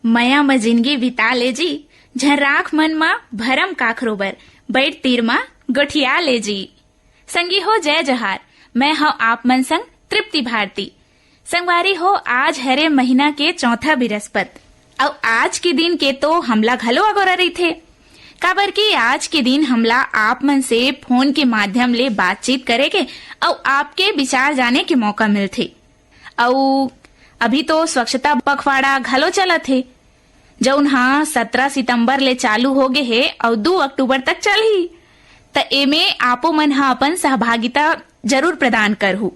मया म जिंदगी बिता ले जी, झर्राख मन मा भरम काखरोबर, बैठ तीर मा गोठिया ले जी। संगी हो जय जहार, मैं हूँ आप मन संग तृप्ति भारती। संगवारी हो आज हरे महीना के चौथा बिरस्पत, और आज के दिन के तो हमला घलो अगोरा रही थे। काबर की आज के दिन हमला आप मन से फोन के माध्यम ले बातचीत करेगे और आपके विचार जाने के मौका मिलथे। और अभी तो स्वच्छता पखवाड़ा घलो चलत हे, जौन 17 सितंबर ले चालू हो गए हे और 2 अक्टूबर तक चलही। त एमे आपो मन हा अपन सहभागिता जरूर प्रदान करहु।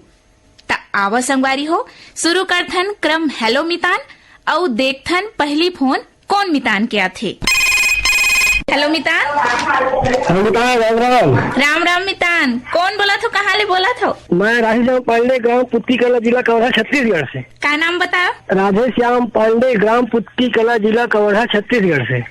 त आवा संगवारी हो शुरू करथन क्रम हेलो मितान और देखथन पहली फोन कौन मितान के आथे। हेलो मितान। हेलो मितान, राम राम। राम राम मितान, कौन बोला थो, कहाँ ले बोला थो? मैं राधेश्याम पांडे, ग्राम पुत्ती कला, जिला कवर्धा, छत्तीसगढ़ से। का नाम बताओ? राधेश्याम पांडे, ग्राम पुत्ती कला, जिला कवर्धा, छत्तीसगढ़ से।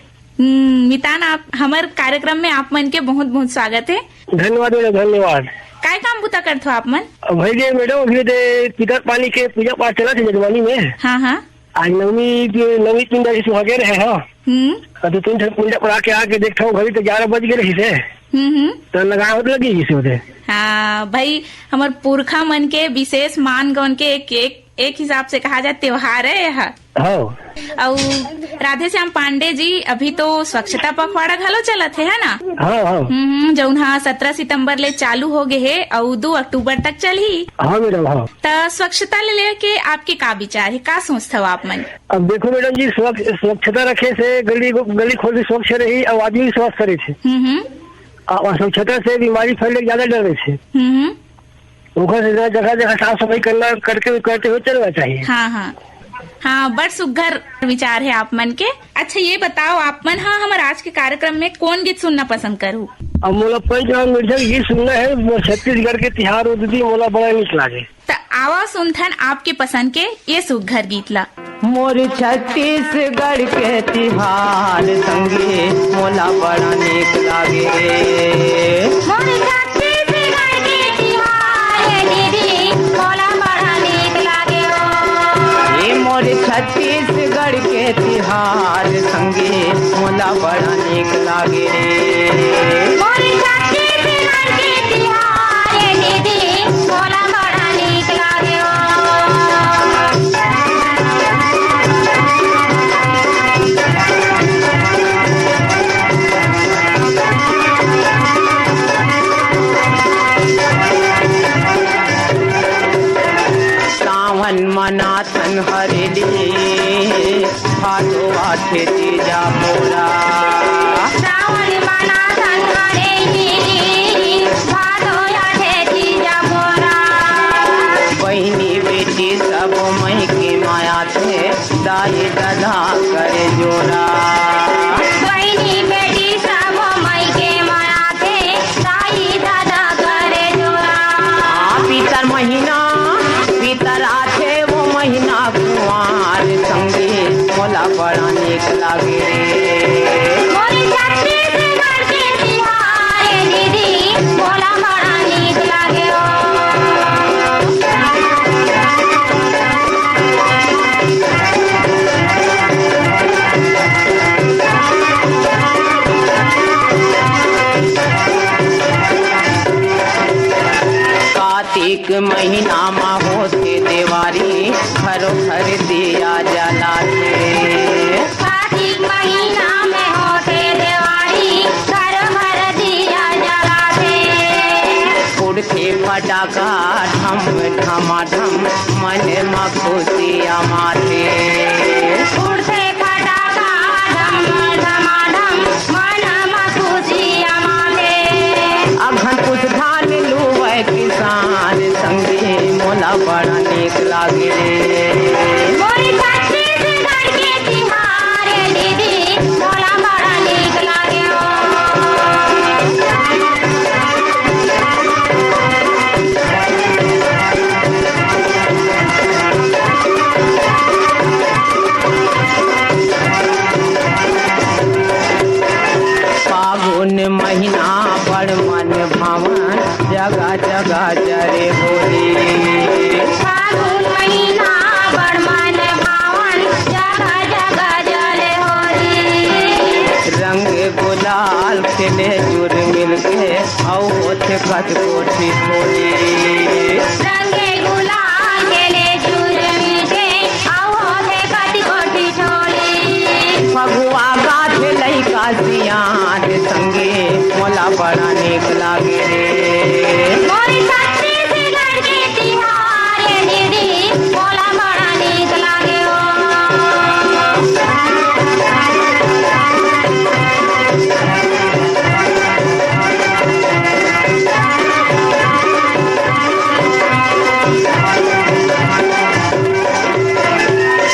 मितान, आप हमारे कार्यक्रम में आप मन के बहुत बहुत स्वागत है। धन्यवाद मैडम, धन्यवाद। काय काम बुता करथो आप मन? भाई मैडम अभी पितर पानी के पूजा पाठ चला थे जगवानी में। हाँ हाँ। आज नवमी पिंडा जी सुहागे रहे है। तो 3 पूजा पढ़ा के आके देखता हूँ, घड़ी तो 11 बज गए रही थे। तो लगा लगी इसे होते। हाँ भाई, हमारे पुरखा मन के विशेष मान गौन के एक हिसाब से कहा जाए त्योहार है यह। और राधेश्याम पांडे जी अभी तो स्वच्छता पखवाड़ा घलो चलत है ना? जौन 17 सितंबर ले चालू हो गए है और 2 अक्टूबर तक चलही। हाँ मैडम, हाँ। तो स्वच्छता ले लेके आपके का विचार है, का सोचते हो आप मन? अब देखो मैडम जी, स्वच्छता रखे से गली खोल स्वच्छ रही और आदमी स्वस्थ रहे थे। और स्वच्छता से बीमारी फैलने के ज्यादा डर रहे थे। जगह जगह साफ सफाई करते हुए चलना चाहिए। हाँ हाँ हाँ, बड़ सुघर विचार है आप मन के। अच्छा ये बताओ आप मन, हाँ हमारे आज के कार्यक्रम में कौन गीत सुनना पसंद करूँ? अब मोला पंच गीत सुनना है, छत्तीसगढ़ के तिहार उदी मोला बड़ा नीक लागे। तो आवा सुनथन आपके पसंद के ये सुघर गीत ला। मोर छत्तीसगढ़ के तिहार संगे मोला बड़ा नीक लागे। मोर छत्तीसगढ़ के तिहार दीदी मोला बड़ा नीक लागे। मोर छत्तीसगढ़ के तिहार संगे मोला बड़ा नीक लागे। मोर छत्तीसगढ़ के तिहार दीदी मोला बड़ा नीक लागे। सावन मनाथन हरेली भादो आठे तीजा मोरा। सावन मनाथन हरेली भादो आठे तीजा मोरा। बहिनी बेटी सब मही की माया थे दाई दधा करे जोरा। बहिनी बेटी सब मई के माया थे दाई दादा करे जोरा। पीतर महीना पीतर आथे वो महीना कुंवार संगे मोला बड़ा नीक लागे। मोर छत्तीसगढ़ के तिहार दीदी मोला बड़ा नीक लागे। कार्तिक महीना में होते देवारी, घरो घर दिया जलाते। कार्तिक महीना में होते देवारी, घर घर दिया जलाते। उड़ते फटाका ढम ढमाढम मन में खुशियाँ माथे। उड़ते फटाका ढम ढमाढम मन में खुशियाँ माथे। अघन कुछ धान लुवै किसान संगे मोला बड़ा नीक लागे। मोर छत्तीसगढ़ के तिहार दीदी मोला बड़ा नीक लागे। फागुन महीना बड़ मन भावन जगह जगह जरे होली। फागुन महीना बड़ मन भावन जगह जगह जरे देखत कोठी खोली रंगे गुलाल खेले चूरन के आओ देखत कोठी छोड़ी फगुआ गाथ लइका सियान संगे मोला बड़ा नीक लागे रे मोरी छत्तीसगढ़ के तिहार दीदी मोला बड़ा नीक लागे हो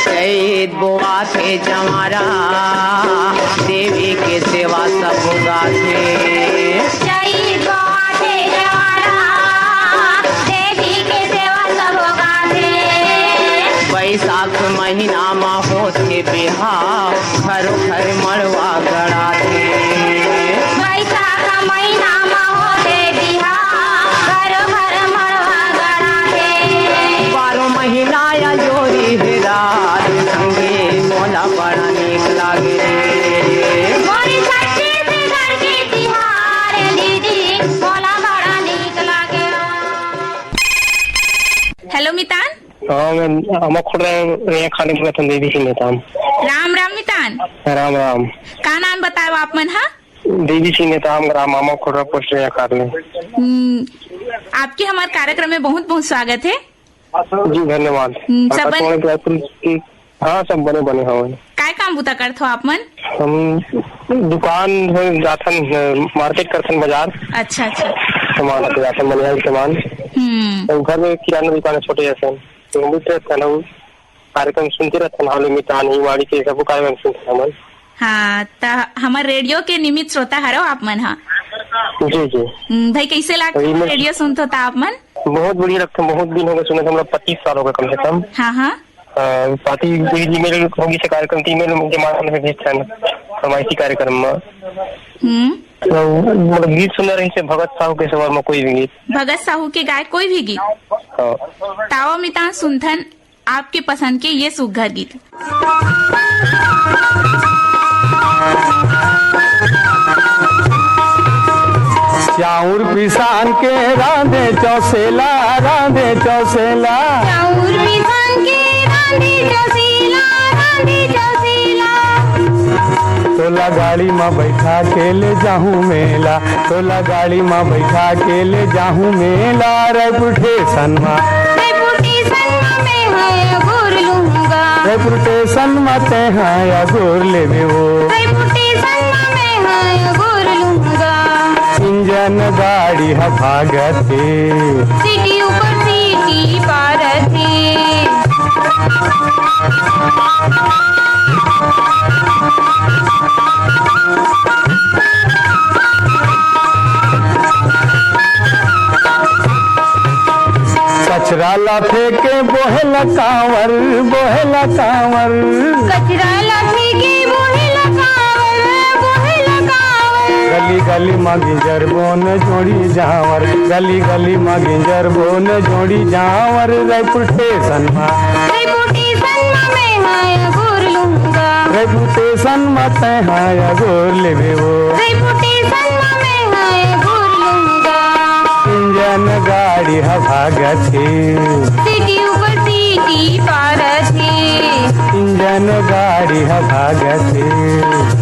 शहीद बुआ थे जमारा देवी के सेवा सब गाथे शहीद बाटे जवारा देवी के सेवा सब गाथे बैसाख महीना में होते बिहार घर घर मड़वा गड़ा थे बैसाख महीना में होते बिहार घर घर मड़वा गड़ाथे 12 महीना या जोरी है रात संगे मोला बड़ा नीक लागे रे मोरी छत्तीसगढ़ के तिहार दीदी मोला बड़ा नीक लागे हेलो मितान। हाँ मैं अमक खुद रहे खाने पूरा तुम देवी सिंह नेता राम राम मितान। राम राम का नाम बताओ आप मन हा? देवी सिंह नेता हम ग्राम अमक खुद पोस्ट रहे कार में। आपके हमारे कार्यक्रम में बहुत बहुत स्वागत है। जी धन्यवाद। सब बन- हाँ सब बने बने हवे काय काम बुता करथो आप मन? हम दुकान जाथन मार्केट करथन बाजार अच्छा अच्छा। सामान आते जाथन बनियान सामान तो घर में किराना दुकान है छोटे जैसे तो मित्र कार्यक्रम सुनते रहते हैं हाल मितान ही वाड़ी के सब कार्यक्रम सुनते हैं। हाँ तो हमारे रेडियो के नियमित श्रोता हरो आप मन हा? जी जी भाई कैसे लागते वही मैं- रेडियो सुनते हो आप मन? बहुत बढ़िया लगता है। बहुत दिन हो गए सुने थे, हमरा 25 साल हो गए कम से कम। हाँ हाँ। पार्टी ईमेल होगी से कार्यक्रम ईमेल के माध्यम से भेजते हैं हम इसी कार्यक्रम में तो मतलब गीत सुन रही से भगत साहू के सवाल में कोई भी गीत भगत साहू के गाय कोई भी गीत हाँ। ताओ मितान सुनथन आपके पसंद के ये सुघर गीत। चाउर पिसान के रांधे चौसेला चाउर पिसान के रांधे चौसेला तोला गाड़ी में बैठा के ले जाहूँ मेला तोला गाड़ी में बैठा के ले जाहूँ मेला रायपुर स्टेशन में में है गुर लूंगा रायपुर स्टेशन में ते हैं गुर लेवे वो में है गुर लूंगा इंजन गाड़ी है भागते सिटी ऊपर सिटी पारथे कचरा ला फेंके बोहेला कांवर कचरा लाठी के बोहेला कांवर गली गली में गिंजर बोन जोड़ी जावर गली गली में गिंजर बोन जोड़ी जावर रायपुर स्टेशन में में है गुर लूंगा रायपुर स्टेशन में ते हैं गोर लेवे वो में है गुर लूंगा इंजन गाड़ी है भागथे सिटी ऊपर सिटी पारथे इंजन गाड़ी है भागथे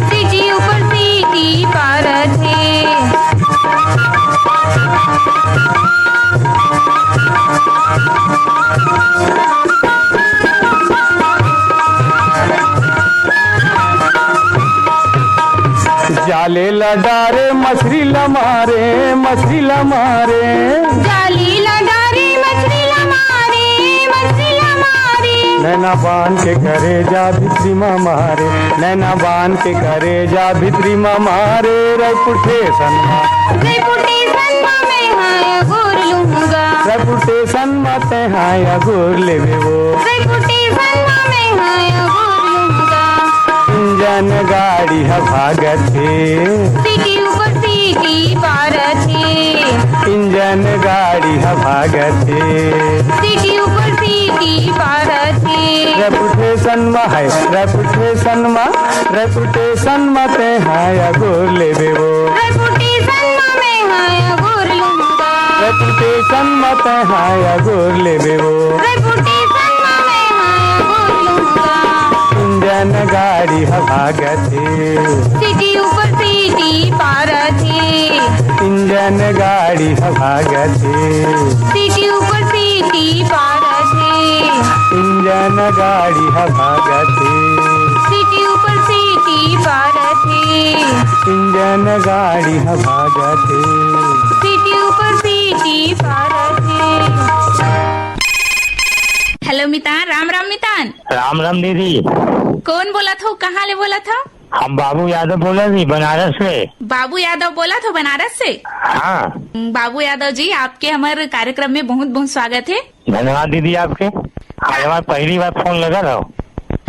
सिटी ऊपर सिटी पारथे जाले लडारे मछली लमारे जाली लडारे मछली लमारे नैना बान के करे जा भित्री मारे नैना बान के करे जा भित्री मारे रायपुर स्टेशन में है गुर लूंगा रायपुर स्टेशन में ते हैं गोर लेवे वो में है गुर लूंगा इंजन गाड़ी है भागथे सिटी ऊपर सिटी पारथे इंजन गाड़ी है भागथे सिटी ऊपर सिटी पारथे रेपुटेशन में है रेपुटेशन में ते हैं गोर लेवे वो में है गुर लूंगा रेपुटेशन मत हाया गोर लेबे वो रेपुटेशन में हाया बोलूंगा इंजन गाड़ी भागथे सिटी ऊपर सिटी पार थी इंजन गाड़ी भागथे सिटी ऊपर सिटी पार थी इंजन गाड़ी भागथे सिटी ऊपर सिटी पार थी इंजन गाड़ी भागथे सिटी ऊपर सिटी पार थी। हेलो मितान, राम राम मितान। राम राम दीदी। कौन बोला था, कहाँ ले बोला था? हम बाबू यादव बोले थी बनारस से। बाबू यादव बोला था बनारस से? हाँ बाबू यादव जी, आपके हमारे कार्यक्रम में बहुत बहुत स्वागत है। धन्यवाद दीदी आपके। आज हमारा पहली बार फोन लगा था।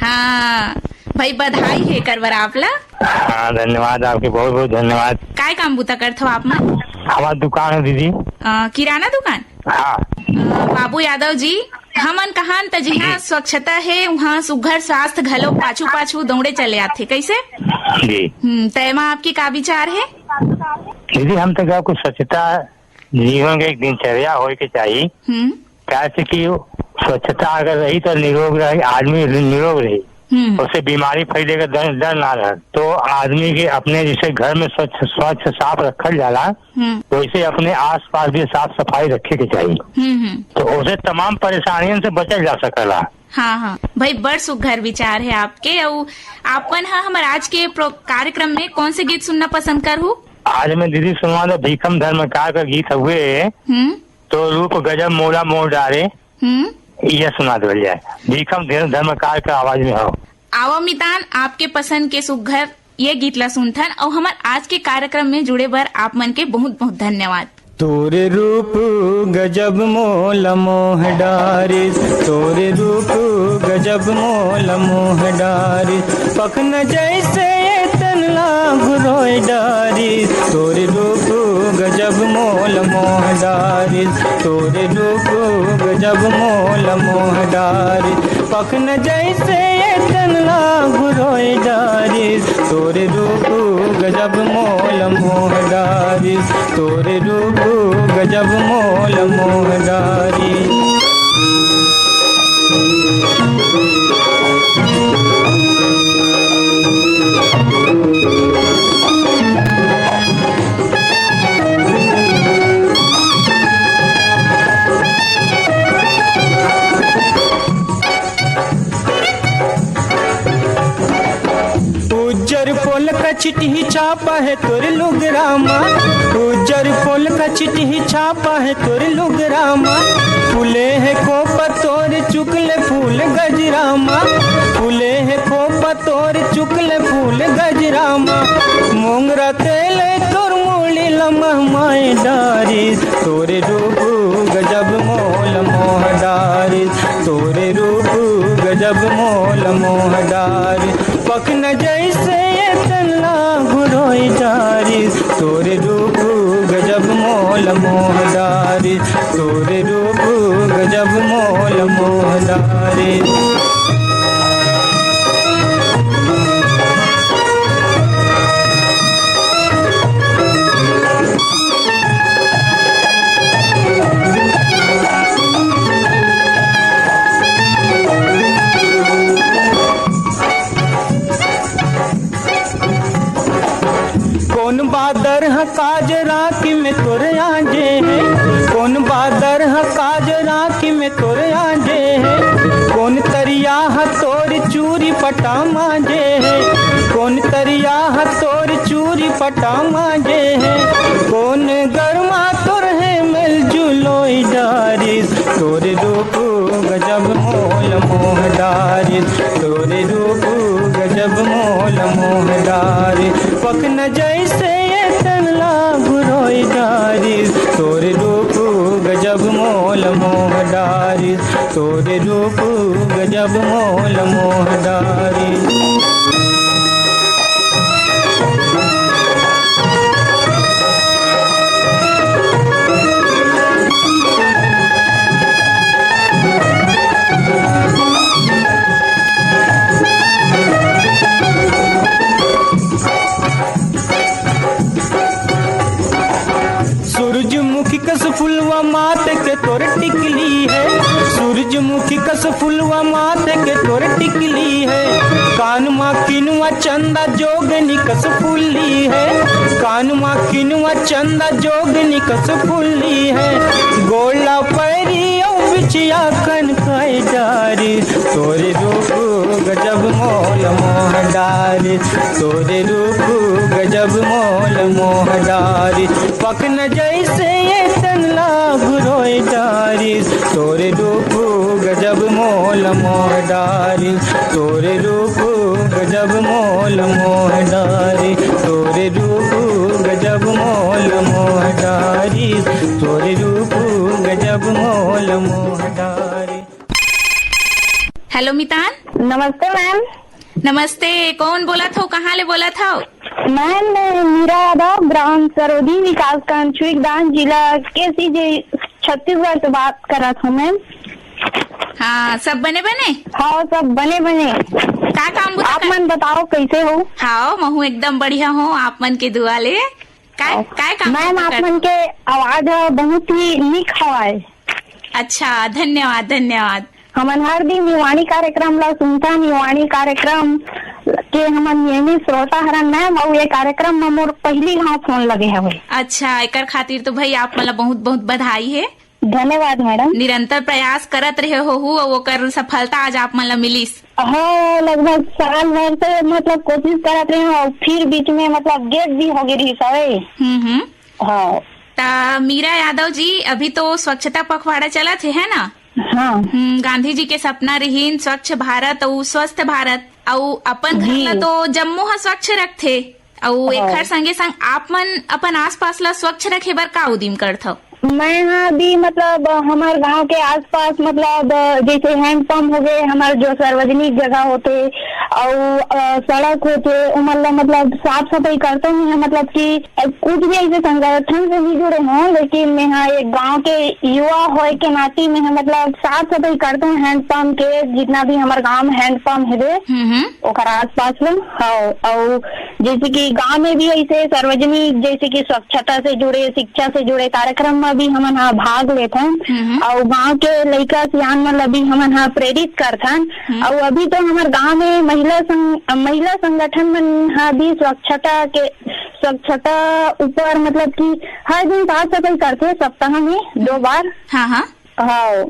हाँ भाई, बधाई है करवर आपला। हाँ धन्यवाद आपके, बहुत बहुत धन्यवाद। काय काम बुता करते हो आप मन? हमारा दुकान है दीदी। किराना दुकान? हाँ बाबू यादव जी, हमन कहान त जहाँ स्वच्छता है वहाँ सुघर स्वास्थ्य घलो पाछू पाछू दौड़े चले आते, कैसे? जी तयमा आपकी का विचार है? दीदी, हम तो क्या कुछ स्वच्छता जीवन का एक दिनचर्या हो के चाहिए। कैसे कि स्वच्छता अगर रही तो निरोग रहे, आदमी निरोग रही, उससे बीमारी फैलेगा डर ना रहे। तो आदमी के अपने जैसे घर में स्वच्छ साफ रखल जाला, वैसे अपने आस पास भी साफ सफाई रखे के चाहिए। तो उसे तमाम परेशानियों से बचल जा सकला। हाँ हाँ भाई, बड़ सुघर विचार है आपके। और आपन हमारे आज के कार्यक्रम में कौन से गीत सुनना पसंद करूँ? आज मैं दीदी सुनवा दो भीखम धर्मकार का गीत हुए तो रूप गजब मोला मोड़ डारे, यह सुना दो जाए। भीखम धर्मकार का आवाज में हो। आओ मितान, आपके पसंद के सुघर ये गीत ला सुनथन और हमारे आज के कार्यक्रम में जुड़े बर आप मन के बहुत बहुत धन्यवाद। तोरे रूप गजब मोल मोह डारिस, तोरे रूप गजब मोल मोह डारिस, पखन जैसे तन लाभ रोय डारिस, तोरे रूप गजब मोल मोह डारिस, तोरे रूप गजब मोल मोह डारिस, पखन जैसे तन लाभ रोय डारिस, तोरे रूप गजब मोल मोह डारिस, तोरे रूप गजब मोल मोह डारिस। उज्जर पोल का चिट्ठी छापा है तोरे लुगरामा, उज्जर पोल का चिट्ठी छापा है तोरे लुगरामा, फूले है कोपा तोरे चुकले फूल गजरामा, फूले है कोपा तोरे चुकले फूल गजरामा, मोंगरा तेल तोर मूली लम्हा माए डारिस, तोरे रूप गजब मोल मोह डारिस, तोरे रूप गजब मोल मोह डारिस, पखन जैसे तन्ना घुरोई डारिस, तोरे रूप गजब मोल मोह डारिस, तोरे रूप गजब मोल मोह डारिस। कौन बादर है काज राखी में तोरे आजे है, कौन बादर है काज राखी में तोरे आजे है, कौन तरिया है तोर चूरी पटा मांजे है, कौन तरिया है तोर चूरी पटा मांजे है, कौन गरमा तोर है मिल जुलोई डारिस, तोरे रूप गजब मोल मोह डारिस, तोरे रूप गजब मोल मोह डारिस, पखन जैसे तनला घुरोई डारिस, तोरे रूप गजब मोल मोह डारिस, तोरे रूप गजब मोल मोह डारिस। सूरजमुखी कस फुलवा चंदा जोगनी कस फुल्ली है गोला पैरी बिछिया कन खाई डारी तोरे रूप गजब मोल मोह डारी तोरे रूप गजब मोल मोह डारी पकन जैसे ये तन लाभ रोई डारी तोरे रूप गजब मोल मोह डारी तोरे रूप गजब मोल मोह डारी तोरे रूप गजब मोल मोह डारी तोरे रूप गजब मोल मोह डारी। हेलो मितान। नमस्ते मैम। नमस्ते, कौन बोला था, कहाँ ले बोला था? मैम मैं मीरा यादव, ग्राम सरोदी विकास खंड चुईकदान, जिला केसी छत्तीसगढ़ से बात कर रहा था मैम। हाँ, सब बने बने? हाँ सब बने बने। का काम आप मन बताओ कैसे हो? हाँ महू एकदम बढ़िया हो, आप मन के दुआ ले। काय काम? मैम आप मन के आवाज बहुत ही निक हवाए। अच्छा, धन्यवाद धन्यवाद। हमन हर दिन निवाणी कार्यक्रम ला सुनता, निवाणी कार्यक्रम के हमन नियमित श्रोता हरन मैम, और ये कार्यक्रम में मोर पहली घाव फोन लगे हवे। अच्छा, एकर खातिर तो भाई आप मला बहुत बहुत बधाई है। धन्यवाद मैडम। निरंतर प्रयास करत रहे हो और ओकर सफलता आज आप मला मिलिस। हाँ लगभग साल भर से मतलब कोशिश करत रहे और फिर बीच में मतलब गेट भी हो गई सवे। हाँ ता मीरा यादव जी, अभी तो स्वच्छता पखवाड़ा चला थे है ना? हाँ। गांधी जी के सपना रहीन स्वच्छ भारत और स्वस्थ भारत, और अपन घर ला तो जम्मू हा स्वच्छ रखथे, और एकर संगे संग आप मन अपन आसपास ला स्वच्छ रखे बर का उदिम करथो? मैं यहाँ भी मतलब हमारे गांव के आसपास मतलब जैसे हैंडपंप हो गए, हमारे जो सार्वजनिक जगह होते और सड़क होते, मतलब साफ सफाई करते हैं। मतलब कि कुछ भी ऐसे संगठन से नहीं जुड़े हों, लेकिन मैं यहाँ एक गांव के युवा होए के नाते में मतलब साफ सफाई करते हैं हैंडपंप के, जितना भी हमारे गाँव में हैंडपंप है ओकर आस पास में। हाँ, और जैसे कि गाँव में भी ऐसे सार्वजनिक जैसे कि स्वच्छता से जुड़े, शिक्षा से जुड़े कार्यक्रम भी हमन हाँ भाग लेते हैं, और गांव के लड़का सियान मतलब भी हमन हाँ प्रेरित करथन। और अभी तो हमारे गांव में महिला संगठन में हाँ भी स्वच्छता ऊपर मतलब कि हर दिन साफ सफाई करते, सप्ताह में 2 बार। हाँ हाँ हाँ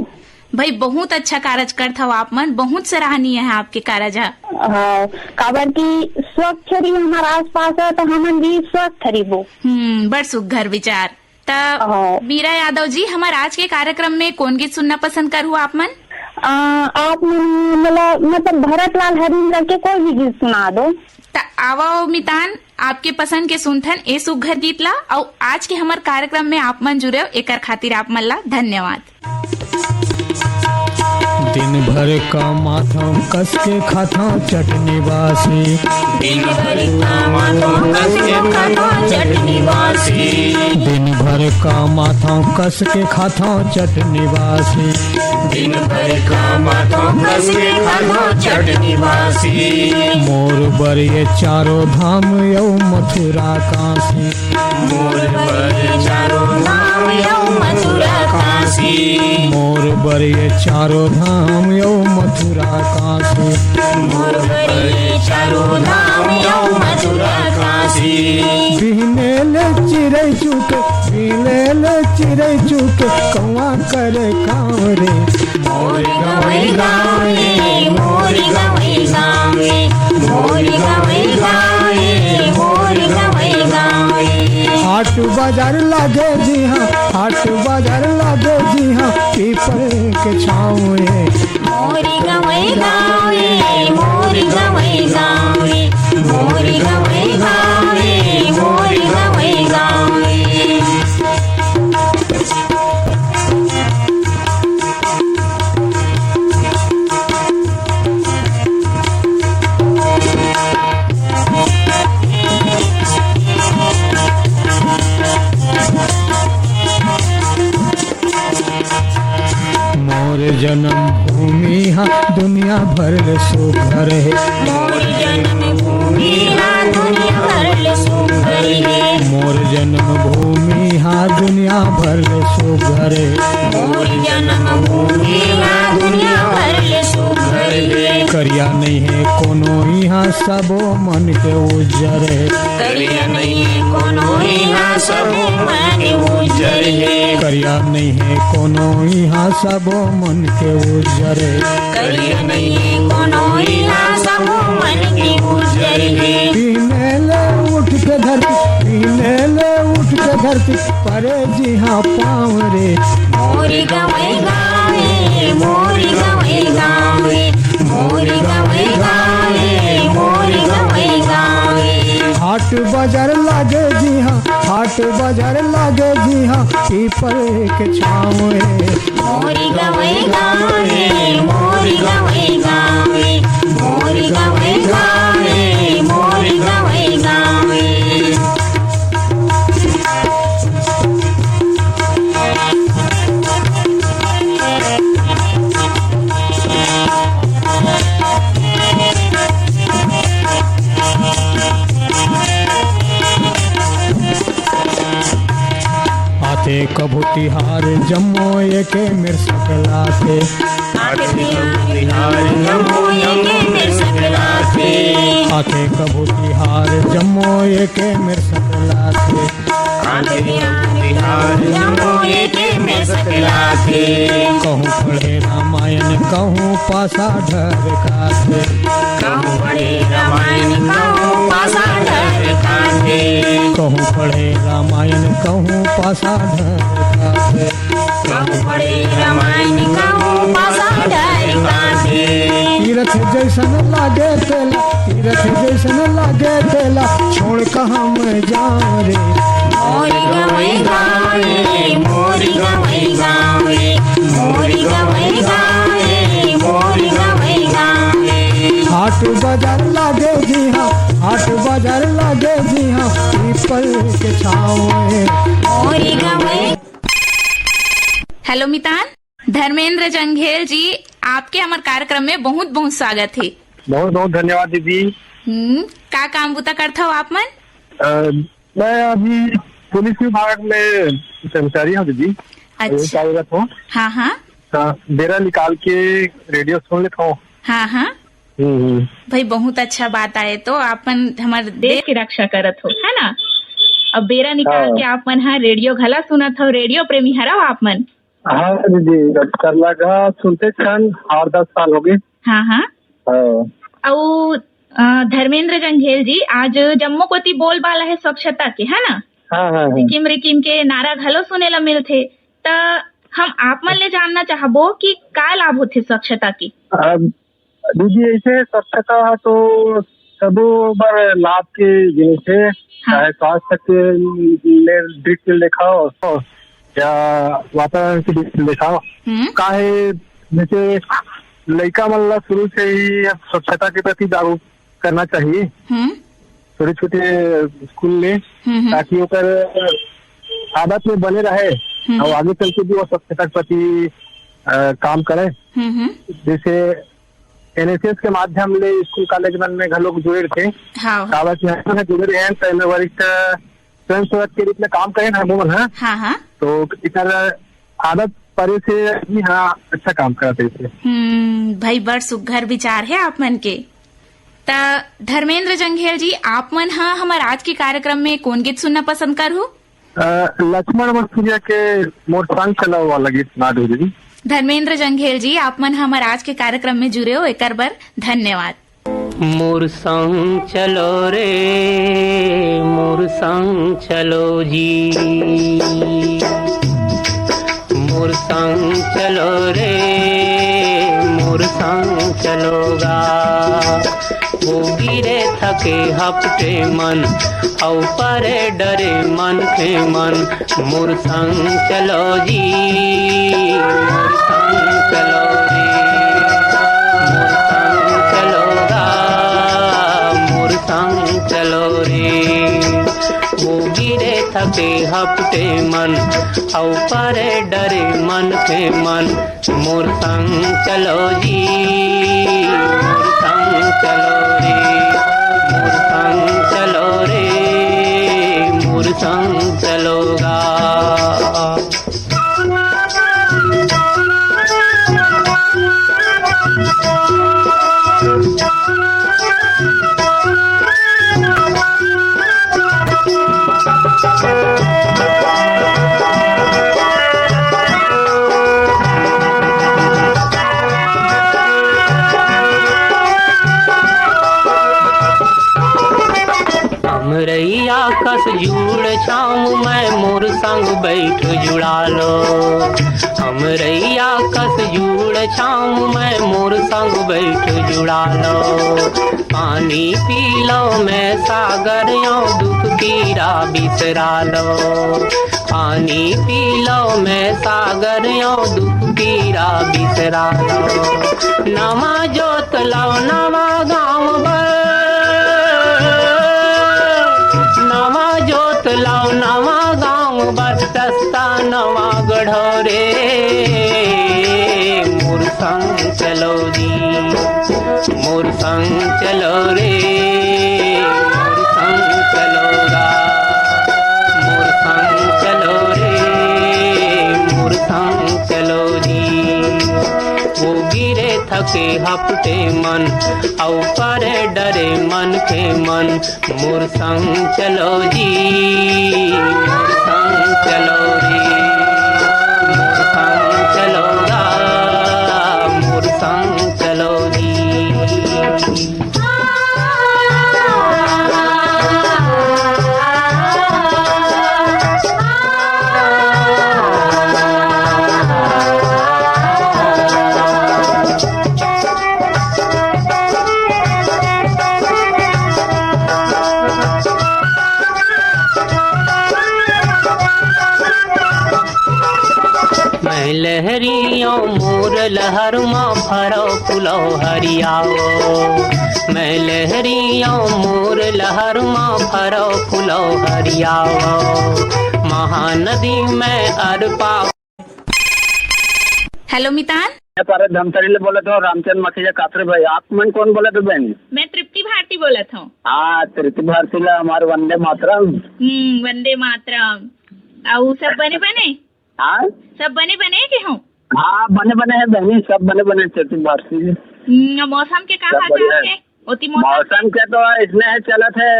भाई, बहुत अच्छा कार्य करता हो आप मन, बहुत सराहनीय है आपके कार्य। हाँ, काबर की स्वच्छ रही हमारे आस पास है तो हमन भी स्वस्थ रही। बड़ सुघर विचार। मीरा यादव जी, हमारे आज के कार्यक्रम में कौन गीत सुनना पसंद करूँ आप मन? आप मतलब भरतलाल हरिंद्र के कोई भी गीत सुना दो। आओ मितान, आपके पसंद के सुनथन ए सुघर गीत ला, और आज के हमारे कार्यक्रम में आप मन जुड़े एकर खातिर आप मन ला धन्यवाद। दिन भर का माथा कस के खाता चटनी बासी, दिन भर का माथा कस के खाता चटनी बासी, दिन भर का माथा कस के खाता चटनी बासी, दिन भर का माथा कस के खाता चटनी बासी। मोर बर ये चारों धाम यौ मथुरा काशी, मोर बर चारों धाम यौ मथुरा काशी, मोर बर ये चारों धाम यौ मथुरा काशी, मोर बर चारों धाम यौ मथुरा काशी। बिहने ले चिरै चुक, बिहने ले चिरै चुक, कौआ करे काम रे, मोर गवई गाँव रे, मोर गवई गाँव रे, मोर गवई गाँव रे, मोर गवई गाँव रे। हाट बाजार लागे जी हाँ, हाट बाजार लागे जी हाँ, पीपल के छाँव रे, मोर गवई गाँव रे, मोर गवई गाँव रे, मोर गवई गाँव रे, मोर गवई गाँव रे। मोर जन्म भूमि हाँ दुनिया भर सुघर है, मोर जन्म भूमि हाँ दुनिया भर सुघर है, मोर जन्म भूमि हाँ दुनिया भर सुघर है, मोर जन्म भूमि हाँ दुनिया भर सुघर है। करिया नहीं है कोनो यहाँ यहाँ सबो मन के उज्जर है। करिया नहीं है कोनो यहाँ सबो मन उज्जर है। करिया नहीं है कोनो यहाँ सबो मन के उज्जर है। करिया नहीं है कोनो यहाँ सबो मन के उज्जर है। पीने ले उठ के धरती, पीने ले उठ के धरती, परे जी हाँ पाँव रे। मोरी गवई गावे, मोरी गवई गावे, मोरी गवई गावे, मोरी गवई गावे। हाट बाजार लागे जी हाँ, हाट बाजार लागे जी हाँ, पीपल के छाँव रे। मोरी गवई गावे, मोरी गवई गावे, मोरी गवई गावे, मोरी गवई गावे। आते कभू तिहार जम्मो के मेर सकलाते। आते कभू तिहार जम्मो के मेर सकलाते। आते कभू तिहार जम्मो के मेर सकलाते। आते कभू तिहार जम्मो के मेर सकलाते। कहूँ पढ़े रामायण कहूँ पासा ढर काथे। कहूँ पढ़े रामायण कहूँ पासा ढर काथे। कहूँ पढ़े रामायण कहूँ पासा ढर काथे। कहूँ पढ़े रामायण कहूँ पासा ढर काथे। तीरथ जैसन लागे तेला, तीरथ जैसन लागे तेला, छोड़ कहाँ मैं जाऊँ रे। मोरी गवई गावे, मोरी गवई गावे, मोरी गवई गावे, मोरी गवई गावे। हाट बाजार लागे जी हाँ, हाट बाजार लागे जी हाँ, पीपल के छाँव रे। मोरी गवई। हेलो मितान, धर्मेंद्र जंघेल जी, आपके हमारे कार्यक्रम में बहुत बहुत स्वागत है। बहुत बहुत धन्यवाद दीदी। का काम बुता करता हो आप मन? मैं अभी पुलिस विभाग में कर्मचारी हूँ दीदी। अच्छा। कार्यरत हूँ। हाँ हाँ डेरा निकाल के रेडियो सुन लेता हूँ। हाँ हाँ भाई, बहुत अच्छा बात आए तो आपन हमारे देश की रक्षा करत हो, है ना। अब बेरा निकाल के आप मन रेडियो घला सुनत हो, रेडियो प्रेमी हराओ आप मन। हाँ दीदी, कर लगा सुनते छन 8-10 साल हो गए। हाँ हाँ। धर्मेंद्र जंघेल जी, आज जम्मू कोती बोल बाला है स्वच्छता के, है ना। हाँ। रिकिम रिकिम के नारा घलो सुने ला मिलथे। त हम आप मन ले जानना चाहबो कि का लाभ होथे स्वच्छता की। दीदी ऐसे स्वच्छता तो सबो बर लाभ के जिनिस है। चाहे स्वास्थ्य के दृष्टि दिखाओ या वातावरण की दृष्टि दिखाओ। काहे जैसे लड़का मन ला शुरू से ही स्वच्छता के प्रति जागरूक करना चाहिए, छोटे छोटे स्कूल में, ताकि ओकर आदत में बने रहे और आगे चल के भी वो स्वच्छता के प्रति काम करे। जैसे एनएसएस के माध्यम ले स्कूल कॉलेज में घलोक जुड़े थे। जुड़े हैं तो वरिष्ठ स्वयं सेवक के रूप में काम करें ना मन। हाँ। तो इधर आदत परे से भी हाँ अच्छा काम करते थे। भाई बड़ सुघर विचार है आप मन के। धर्मेंद्र जंघेल जी, आप मन हाँ हमारे आज के कार्यक्रम में कौन गीत सुनना पसंद करू? लक्ष्मण मसूरिया के मोर संग चला वाला गीत सुना दो दीदी। धर्मेंद्र जंघेल जी, आप मन हमारे आज के कार्यक्रम में जुड़े हो, एक बार धन्यवाद। मोर संग चलो रे, मोर संग चलो जी, मोर संग चलो रे, मोर संग चलोगा। वो गिरे थके हपटे मन औ परे डरे मन के मन। मोर संग चलो जी, मोर संग चलो रे, मोर संग चलोगा, मोर संग चलो रे। वो गिरे थके हपटे मन औ परे डरे मन के मन। मोर संग चलो जी, मोर संग चलो रे, मोर संग चलो रे, मोर संग चलोगा। कस जुड़ छाऊं मैं मोर संग बैठ जुड़ा लो। हमरैया कस जुड़ छाऊं मैं मोर संग बैठ जुड़ा लो। पानी पी लो मैं सागर यो दुख पीरा बिसरा लो। पानी पी लो मैं सागर यो दुख पीरा बिसरा लो। नवा जोत लाओ नवा गाँव बर, नवा जोत लाओ नवा गाँव बर, रस्ता नवा गढ़ो रे। मोर संग चलो जी, मोर संग चलो रे, मोर संग चलोगा, मोर संग चलो रे, मोर संग चलो जी। वो गिरे थके हपटे मन, औ परे डरे मन के मन, मोर संग चलो जी, मोर संग चलो रे, मोर संग चलोगा, मोर संग चलो जी। मैं लहरियों मोर लहर माँ फरो फुलो हरियाओ। मैं लहरियों मोर लहर माँ फरो फुलो हरियाओ। महानदी में अरपा। हेलो मितान, धमतरी बोले तो रामचंद्र मखिजा कातरे भाई। आप मन कौन बोले तो बहन? मैं तृप्ति भारती बोलत हूँ। हाँ, तृप्ति भारती ला हमारे वंदे मातरम। वंदे मातरम। और सब बने बने? हाँ, सब बने बने के हूँ? हाँ, बने बने है बहनी, सब बने बने तृप्ति भारती। मौसम के का सब हाल बढ़िया है? मौसम के तो इसमें है चलत है,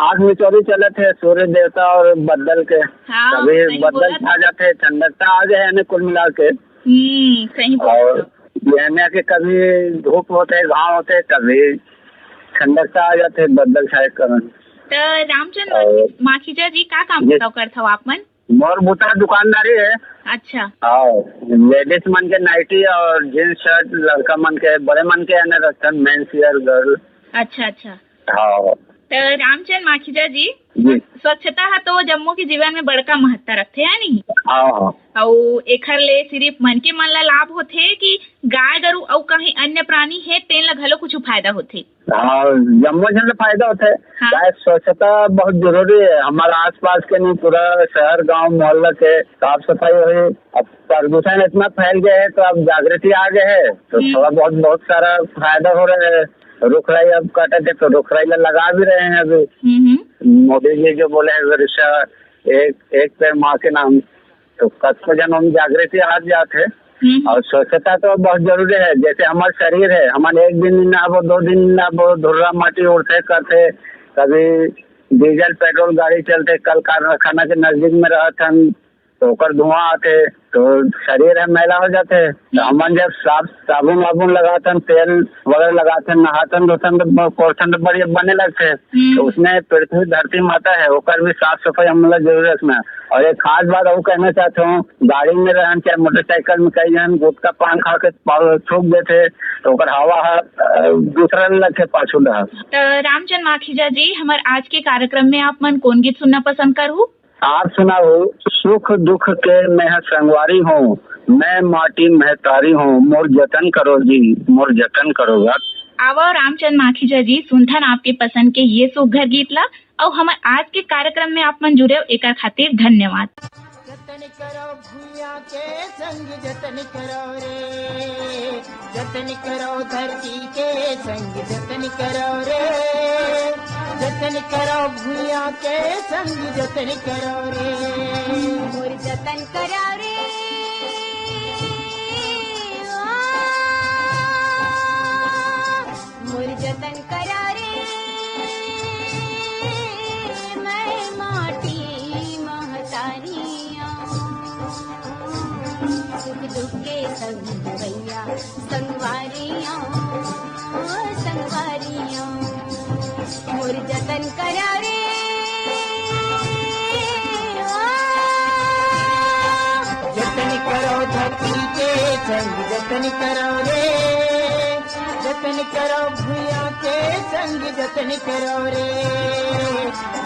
आग में चोरी चलत है, सूर्य देवता और बदल के। हाँ, कभी बदल छा जाते, ठंडकता आ जाए कुल मिला के। सही और कहने के कभी धूप होते, घाव होते, कभी ठंडकता आ जाते, बदल छाए करन। तो रामचंद्र माखीजा जी का काम करता हो आप मन? मोर बूटा दुकानदारी है। अच्छा। लेडीज मन के नाइटी और जींस शर्ट, लड़का मन के, बड़े मन के रखन, मेंस वियर, गर्ल। अच्छा अच्छा। हाँ। तो रामचंद्र माखीजा जी, स्वच्छता है तो जम्मू के जीवन में बड़का महत्ता रखते है नहीं? हाँ। और एखर ले सिर्फ मन के मन ला लाभ होथे कि गाय गरु और कहीं अन्य प्राणी है तेन ला घलो कुछ फायदा होथे? हाँ, जम्मू जन फायदा होता है। हाँ? स्वच्छता बहुत जरूरी है। हमारे आसपास के नहीं, पूरा शहर गांव मोहल्ला के साफ सफाई हुई। अब प्रदूषण इतना फैल गया है तो अब जागृति आ गए है तो थोड़ा बहुत सारा फायदा हो रहा है। रुख राई अब काटे थे तो रुख राई लगा भी रहे हैं अभी। मोदी जी जो बोले हैं वर्षा एक पेड़ माँ के नाम, तो कच्छ जन हम जागृति आ जाते। और स्वच्छता तो बहुत जरूरी है। जैसे हमारा शरीर है, हमारे एक दिन नहाबो, 2 दिन नहाबो, धुर्रा माटी उड़ते करते, कभी डीजल पेट्रोल गाड़ी चलते, कल कारखाना के नजदीक में रहते तो ओकर धुआं आते तो शरीर है मैला हो जाते। तो हमन जब साबुन वाबुन लगाते, तेल वगैरह लगाते, नहातन धोतन तो पोर्सन तो बढ़िया बने लगते। तो उसमें पृथ्वी धरती माता है, ओकर भी साफ सफाई हम लोग जरूरत में। और एक खास बात और कहना चाहता हूँ, गाड़ी में रहन चाहे मोटरसाइकिल में, कई जन गुटखा पान खा के थूक देते तो ओकर हवा दूसरा लगे पाछू रहा। तो रामचंद्र माखीजा जी, हमारे आज के कार्यक्रम में आप मन कौन गीत सुनना पसंद करूँ? आप सुनाओ। सुख दुख के मैं संगवारी हूँ, मैं माटी महतारी हूँ, मोर जतन करो जी, मोर जतन करोगा। आवो रामचंद्र माखीजा जी, सुनथन आपके पसंद के ये सुघर गीत ला और हमारे आज के कार्यक्रम में आप मन जुड़े एकर खातिर धन्यवाद। जतन करो भूया के संग, जतन करो रे, जतन करो धरती के संग, जतन करो रे, जतन करो भूया के संग, जतन करो रे, मोर जतन करो रे, मोर जतन करो रे, मैं माटी महतारियाँ, सुख दुख के संग भैया संगवारियाँ, संगवारियाँ, मोर जतन करा रे, संग जतन करो रे, जतन करो भूया के संग जतन करो रे,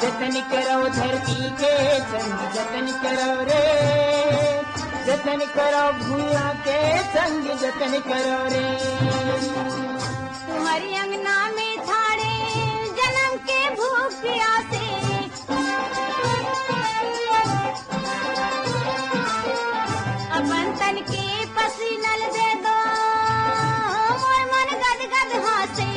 जतन करो धरती के संग जतन करो रे, जतन करो भूया के संग जतन करो रे। तुम्हारी अंगना में थाड़े जन्म के भूख प्यासे, अपन तन के पसीनल दे दो मोर मन गद गद हासे।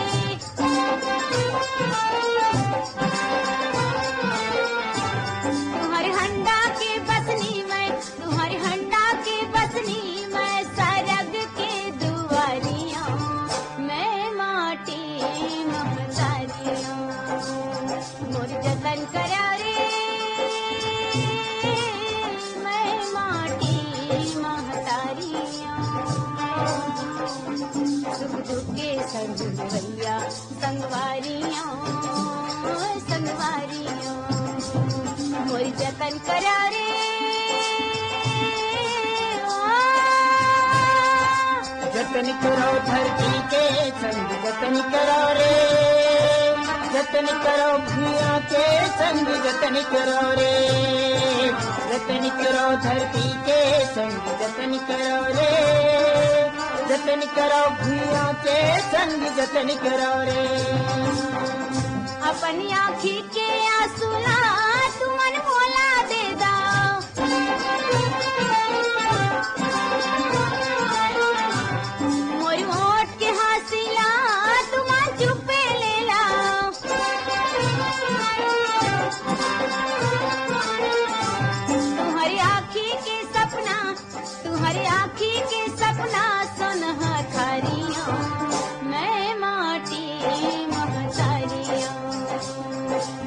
तुम्हारे हंडा के बसनी मैं, तुम्हारे हंडा के बसनी मैं, सरग के दुआरियां मैं माटी महतारियां मोर जतन करा रे, मैं माटी महतारियां सुख दुख के संग भैया संगवारियां, संगवारियां मोर जतन करा रे। जतन करो धरती के संग जतन करो रे, जतन करो भूया के संग जतन करो रे, जतन करो धरती के संग जतन करो रे, जतन करो भूया के संग जतन करो रे। अपनी आँखी के आंसुला तुमन मोला दे दा, मोरी होठ के हासिला तुमन चुपे ले ला। तुम्हारी आँखी के सपना, तुम्हारी आँखी के सपना सुनहा थारियां मैं माटी महतारियां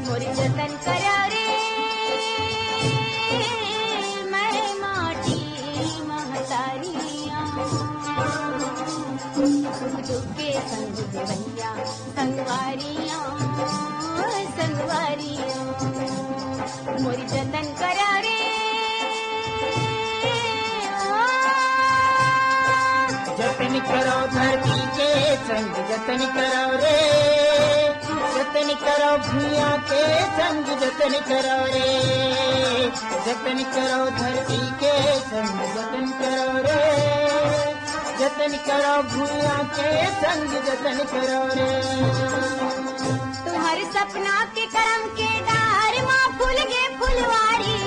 मोरी जतन करा रे, मैं माटी महतारियां सुख दुख के संग भैया संगवारियां, संगवारियां मोरी जतन करा रे। जतन करो धरती के संग जतन करो रे, जतन करो भूया के संग जतन करो रे, जतन करो धरती के संग जतन करो रे, जतन करो भूया के संग जतन करो रे। तुम्हारे सपना के करम के डार माँ फूल गे फुलवारी,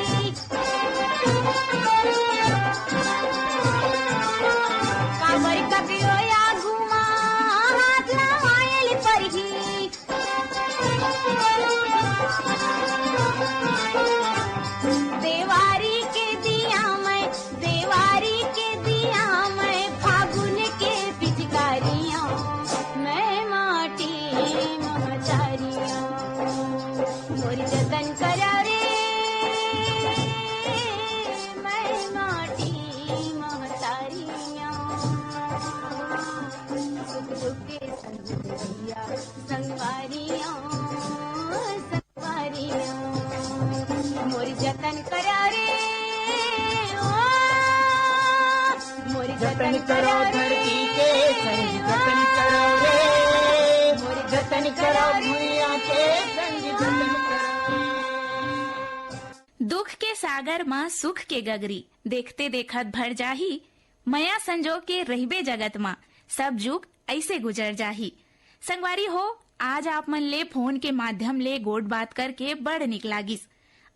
काबर कपियो या घुमा हाथ लवायल परही, देवारी के दिया मैं, देवारी के दिया मैं, फागुन के पिचकारियां मैं माटी महतारियां मोरी जतन करा रे, मैं माटी महतारियां सुख दुख के संग भैया संगवारियां, संगवारियां मोरी जतन करा रे, मोरी जतन करो धरती के संग जतन करो रे, जतन करो भूया के संग जतन करो रे। दुख के सागर माँ सुख के गगरी, देखते देखत भर जाही, मया संजोग के रहबे जगत माँ, सब जुग ऐसे गुजर जाही। संगवारी हो, आज आप मन ले फोन के माध्यम ले गोट बात करके बड़ निक लागिस,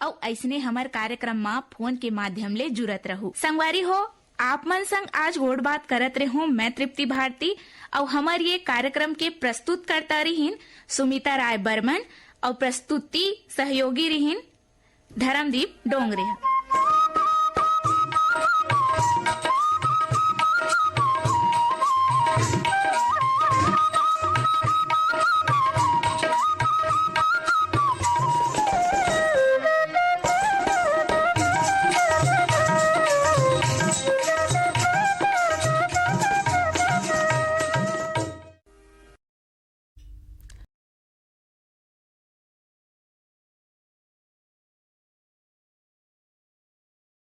और ऐसने हमार कार्यक्रम माँ फोन के माध्यम ले जुड़त रहू। संगवारी हो, आप मन संग आज गोट बात करत रहूं मैं तृप्ति भारती, और हमार ये कार्यक्रम के प्रस्तुत करता रहीन सुमिता राय बर्मन, और प्रस्तुति सहयोगी रहीन धर्मदीप डोंगरे।